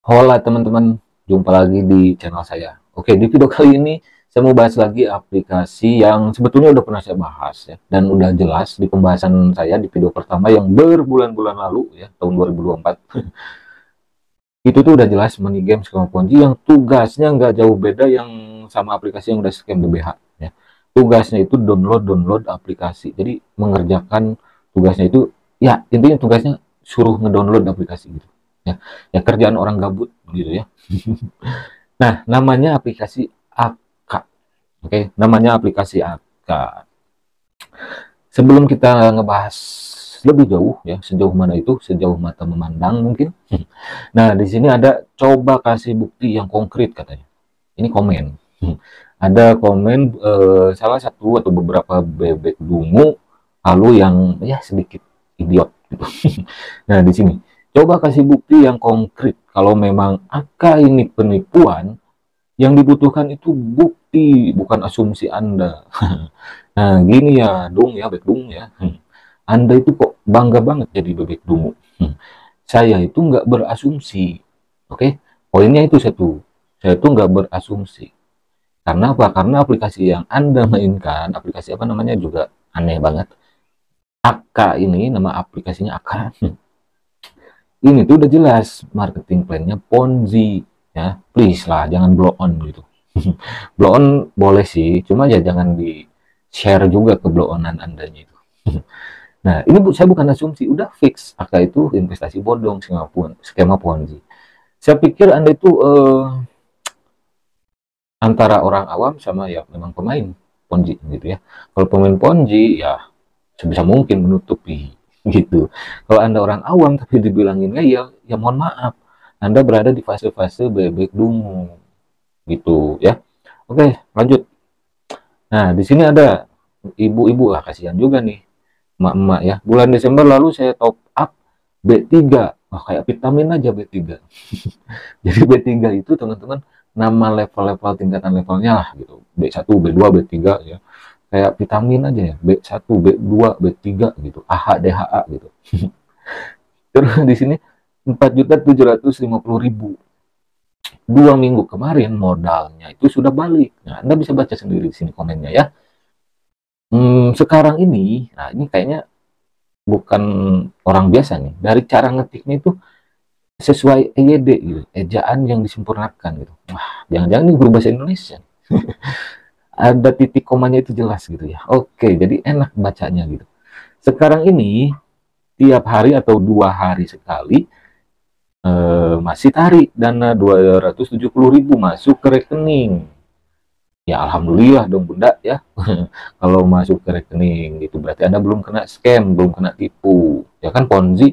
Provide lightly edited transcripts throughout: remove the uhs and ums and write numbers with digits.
Hola teman-teman, jumpa lagi di channel saya. Oke, di video kali ini saya mau bahas lagi aplikasi yang sebetulnya udah pernah saya bahas ya, dan udah jelas di pembahasan saya di video pertama yang berbulan-bulan lalu ya, tahun 2024. Itu tuh udah jelas money games sama Ponzi yang tugasnya nggak jauh beda yang sama aplikasi yang udah scam BBH ya. Tugasnya itu download aplikasi. Jadi mengerjakan tugasnya itu ya intinya tugasnya suruh ngedownload aplikasi gitu. Ya, ya kerjaan orang gabut gitu ya. Nah, namanya aplikasi AK. Oke, namanya aplikasi AK. Sebelum kita ngebahas lebih jauh ya, sejauh mana itu, sejauh mata memandang mungkin. Nah, di sini ada coba kasih bukti yang konkret katanya. Ini komen. Ada komen salah satu atau beberapa bebek dungu lalu yang ya sedikit idiot gitu. Nah, di sini coba kasih bukti yang konkret kalau memang AK ini penipuan. Yang dibutuhkan itu bukti, bukan asumsi Anda. Nah, gini ya, dong ya, bebek dung ya. Anda itu kok bangga banget jadi bebek dungu. Saya itu nggak berasumsi. Oke, poinnya itu satu. Saya itu nggak berasumsi. Karena apa? Karena aplikasi yang Anda mainkan, aplikasi apa namanya juga aneh banget. AK ini, nama aplikasinya AK. Ini tuh udah jelas marketing plan-nya Ponzi. Ya, please lah, jangan blow on gitu. Blow on boleh sih, cuma ya jangan di share juga ke blow onan andanya itu. Nah, ini saya bukan asumsi, udah fix AK itu investasi bodong, skema Ponzi. Saya pikir Anda itu antara orang awam sama ya memang pemain Ponzi gitu ya. Kalau pemain Ponzi ya sebisa mungkin menutupi gitu. Kalau Anda orang awam tapi dibilangin ngeyel, ya mohon maaf. Anda berada di fase-fase bebek dungu gitu ya. Oke, lanjut. Nah, di sini ada ibu-ibu lah, kasihan juga nih, emak-emak ya. Bulan Desember lalu saya top up B3. Wah, kayak vitamin aja B3. Jadi B3 itu teman-teman nama level-level tingkatan levelnya lah gitu. B1, B2, B3 ya. Kayak vitamin aja ya. B1, B2, B3 gitu. AH, DHA gitu. Terus di sini 4.750.000. 2 minggu kemarin modalnya itu sudah balik. Nah, Anda bisa baca sendiri di sini komennya ya. Sekarang ini, nah ini kayaknya bukan orang biasa nih. Dari cara ngetiknya itu sesuai EYD gitu, ejaan yang disempurnakan gitu. Wah, jangan-jangan ini guru bahasa Indonesia. Ada titik komanya itu jelas gitu ya. Oke, jadi enak bacanya gitu. Sekarang ini tiap hari atau 2 hari sekali masih tarik dana 270.000 masuk ke rekening. Ya alhamdulillah dong bunda ya. Kalau masuk ke rekening gitu berarti Anda belum kena scam, belum kena tipu. Ya kan Ponzi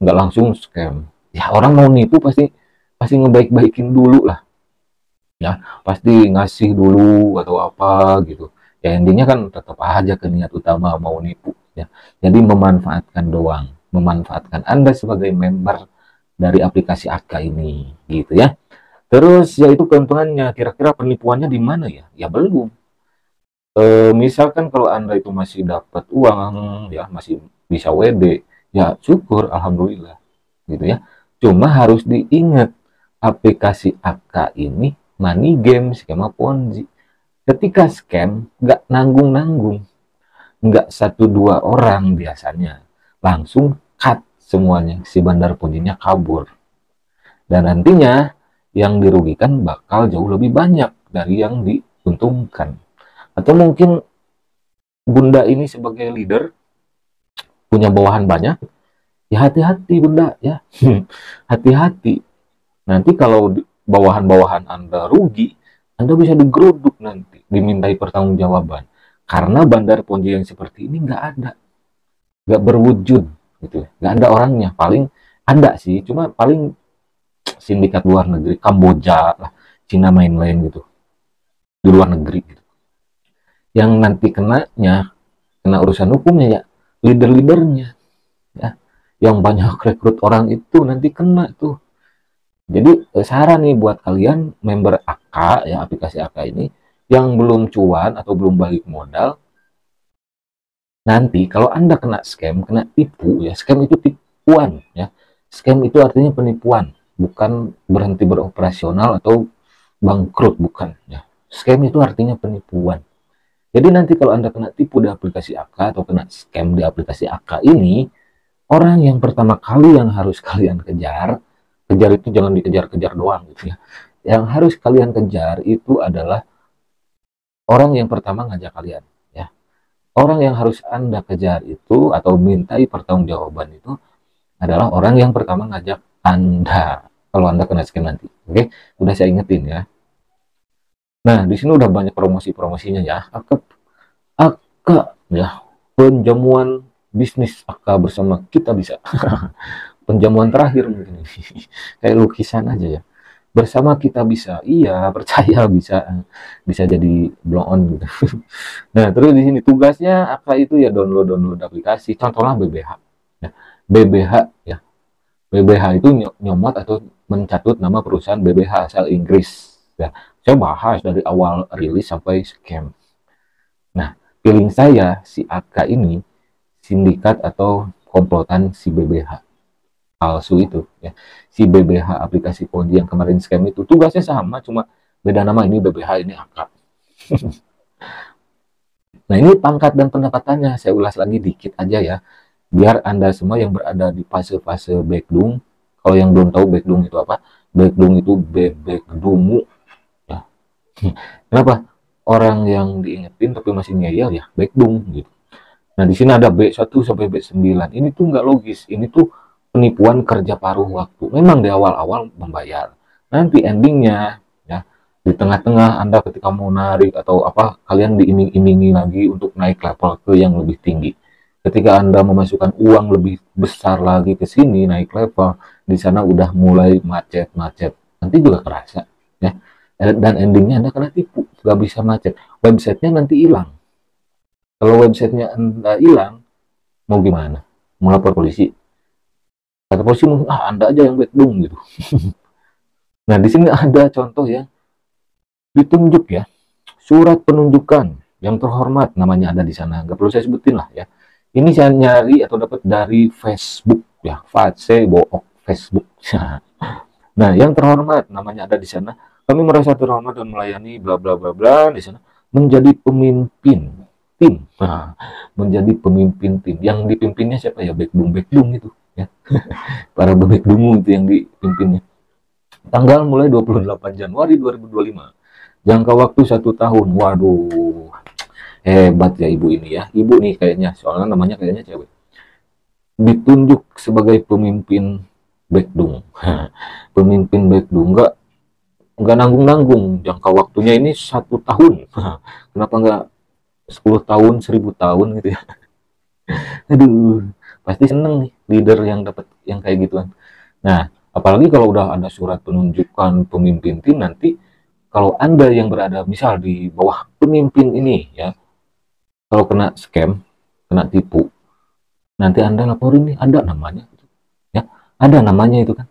nggak langsung scam. Ya orang mau nipu pasti pasti ngebaik-baikin dulu lah. Ya pasti ngasih dulu atau apa gitu. Ya intinya kan tetap aja ke niat utama mau nipu ya. Jadi memanfaatkan doang, memanfaatkan Anda sebagai member dari aplikasi AK ini gitu ya. Terus ya itu keuntungannya, kira-kira penipuannya di mana ya? Ya belum. Misalkan kalau Anda itu masih dapat uang, ya masih bisa WD, ya syukur, alhamdulillah, gitu ya. Cuma harus diingat, aplikasi AK ini money game, skema Ponzi. Ketika scam, nggak nanggung-nanggung, nggak satu dua orang biasanya, langsung cut semuanya, si bandar Ponzinya kabur. Dan nantinya yang dirugikan bakal jauh lebih banyak dari yang diuntungkan. Atau mungkin bunda ini sebagai leader punya bawahan banyak, ya hati-hati bunda ya. Hati-hati. Nanti kalau bawahan-bawahan Anda rugi, Anda bisa digeruduk nanti, dimintai pertanggungjawaban. Karena bandar Ponzi yang seperti ini nggak ada, nggak berwujud gitu, nggak ada orangnya. Paling ada sih, cuma paling sindikat luar negeri, Kamboja lah, Cina mainland gitu, di luar negeri gitu. Yang nanti kena urusan hukumnya ya leader-leadernya ya, yang banyak rekrut orang itu nanti kena tuh. Jadi saran nih buat kalian member AK ya, aplikasi AK ini yang belum cuan atau belum balik modal, nanti kalau Anda kena scam, kena tipu ya, scam itu tipuan ya. Scam itu artinya penipuan. bukan berhenti beroperasional atau bangkrut, bukan ya. Scam itu artinya penipuan. Jadi nanti kalau Anda kena tipu di aplikasi AK atau kena scam di aplikasi AK ini, orang yang pertama kali yang harus kalian kejar, kejar itu jangan dikejar-kejar doang gitu ya. Yang harus kalian kejar itu adalah orang yang pertama ngajak kalian ya. Orang yang harus Anda kejar itu atau mintai pertanggungjawaban itu adalah orang yang pertama ngajak Anda kalau Anda kena scam nanti. Oke, udah saya ingetin ya. Nah, di sini udah banyak promosi-promosinya ya. AK ya, penjamuan bisnis AK bersama kita bisa. Penjamuan terakhir mungkin ini. Kayak lukisan aja ya. Bersama kita bisa. Iya, percaya bisa jadi blow on gitu. Nah, terus di sini tugasnya AK itu ya download aplikasi. Contohnya BBH. Ya. BBH ya. BBH itu nyomot atau mencatut nama perusahaan BBH asal Inggris. Ya, saya bahas dari awal rilis sampai scam. Nah, feeling saya si AK ini sindikat atau komplotan si BBH palsu itu ya. Si BBH aplikasi Ponzi yang kemarin scam itu tugasnya sama, cuma beda nama, ini BBH ini AK. Nah, ini pangkat dan pendapatannya saya ulas lagi dikit aja ya, biar Anda semua yang berada di fase-fase backdung. Kalau yang belum tahu backdung itu apa, backdung itu bebek dumu ya. Kenapa orang yang diingetin tapi masih ngeyel ya backdung gitu. Nah, di sini ada B1 sampai B9. Ini tuh nggak logis. Ini tuh penipuan kerja paruh waktu. Memang di awal-awal membayar. Nanti endingnya ya di tengah-tengah Anda ketika mau narik atau apa, kalian diiming-imingi lagi untuk naik level ke yang lebih tinggi. Ketika Anda memasukkan uang lebih besar lagi ke sini, naik level, di sana udah mulai macet-macet. Nanti juga kerasa ya. Dan endingnya Anda kena tipu, nggak bisa macet. Websitenya nanti hilang. Kalau websitenya Anda hilang, mau gimana? Mau lapor polisi? Kata polisi mungkin, Anda aja yang backdung gitu. Nah, di sini ada contoh yang ditunjuk ya. Surat penunjukan yang terhormat namanya ada di sana. Nggak perlu saya sebutin lah ya. Ini saya nyari atau dapat dari Facebook ya. Facebook. Nah, yang terhormat namanya ada di sana. Kami merasa terhormat dan melayani bla bla bla bla di sana. Menjadi pemimpin tim. Nah, menjadi pemimpin tim. Yang dipimpinnya siapa ya? Backdung itu ya. Para backdung itu yang dipimpinnya. Tanggal mulai 28 Januari 2025. Jangka waktu 1 tahun. Waduh, hebat ya ibu ini ya. Ibu nih kayaknya, soalnya namanya kayaknya cewek. Ditunjuk sebagai pemimpin backdung. Pemimpin backdung nggak nanggung-nanggung. Jangka waktunya ini 1 tahun. Kenapa nggak 10 tahun, 1000 tahun gitu ya? Aduh, pasti seneng nih leader yang dapat yang kayak gituan. Nah, apalagi kalau udah ada surat penunjukan pemimpin tim, nanti kalau Anda yang berada misal di bawah pemimpin ini ya, kalau kena scam, kena tipu, nanti Anda laporin nih, ada namanya ya, ada namanya itu kan,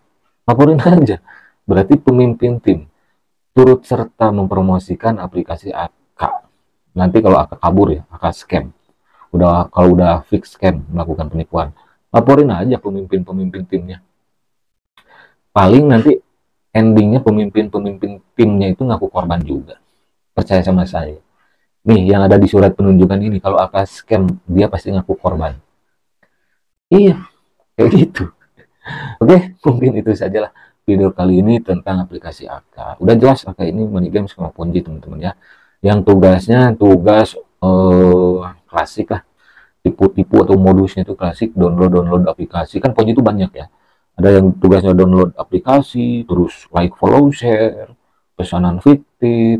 laporin aja. Berarti pemimpin tim turut serta mempromosikan aplikasi AK. Nanti kalau AK kabur ya, AK scam, kalau udah fix scam melakukan penipuan, laporin aja pemimpin timnya. Paling nanti endingnya pemimpin timnya itu ngaku korban juga. Percaya sama saya. Nih, yang ada di surat penunjukan ini, kalau AK scam, dia pasti ngaku korban. Iya, kayak gitu. Oke, mungkin itu sajalah video kali ini tentang aplikasi AK. Udah jelas AK ini money game sama Ponzi, teman-teman ya. Yang tugasnya tugas klasik lah. Tipu-tipu atau modusnya itu klasik, download aplikasi. Kan Ponzi itu banyak ya. Ada yang tugasnya download aplikasi, terus like, follow, share, pesanan fiktif,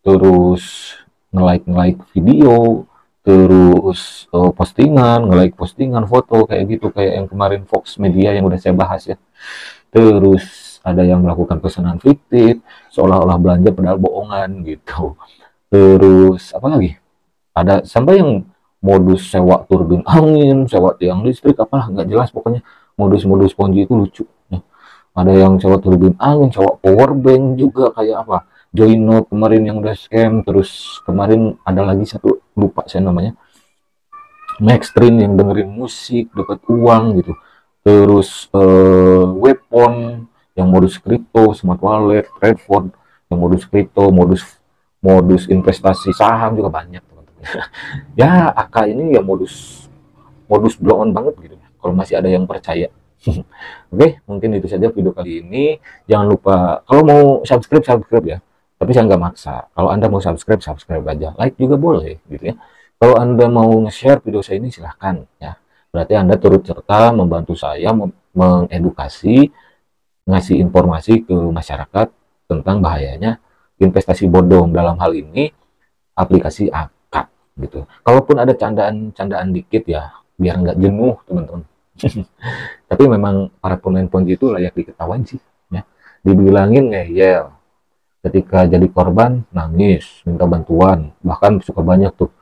terus nge-like video, terus postingan, nge-like postingan foto kayak gitu, kayak yang kemarin Fox Media yang udah saya bahas ya. Terus ada yang melakukan pesanan fiktif, seolah-olah belanja padahal bohongan gitu. Terus apa lagi? Ada sampai yang modus sewa turbin angin, sewa tiang listrik, apalah nggak jelas pokoknya. Modus-modus Ponzi itu lucu ya. Ada yang sewa turbin angin, sewa power bank juga, kayak apa, Joino kemarin yang udah scam. Terus kemarin ada lagi satu, lupa saya namanya, Maxstream yang dengerin musik dapat uang gitu. Terus weapon yang modus kripto, smart wallet, trade yang modus kripto, modus modus investasi saham juga banyak teman-teman. Ya AK ini ya modus modus blow on banget gitu kalau masih ada yang percaya. Oke, mungkin itu saja video kali ini. Jangan lupa kalau mau subscribe ya, tapi saya nggak maksa. Kalau Anda mau subscribe aja, like juga boleh gitu ya. Kalau Anda mau nge-share video saya ini silahkan ya, berarti Anda turut serta membantu saya mengedukasi, ngasih informasi ke masyarakat tentang bahayanya investasi bodong, dalam hal ini aplikasi akad gitu. Kalaupun ada candaan-candaan dikit ya, biar nggak jenuh teman-teman. Tapi memang para pemain Ponzi itu layak diketawain sih ya. Dibilangin ngeyel, ketika jadi korban nangis, minta bantuan, bahkan suka banyak tuh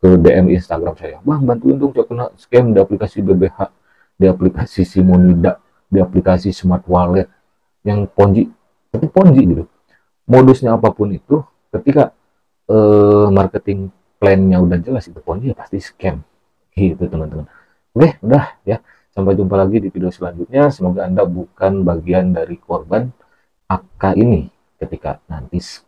ke DM Instagram saya, bang bantuin dong saya kena scam di aplikasi BBH, di aplikasi Simonida, di aplikasi Smart Wallet yang Ponzi, tapi Ponzi gitu. Modusnya apapun itu, ketika marketing plan-nya udah jelas itu Ponzi ya pasti scam gitu teman-teman. Oke, udah ya. Sampai jumpa lagi di video selanjutnya. Semoga Anda bukan bagian dari korban AK ini ketika nanti scam.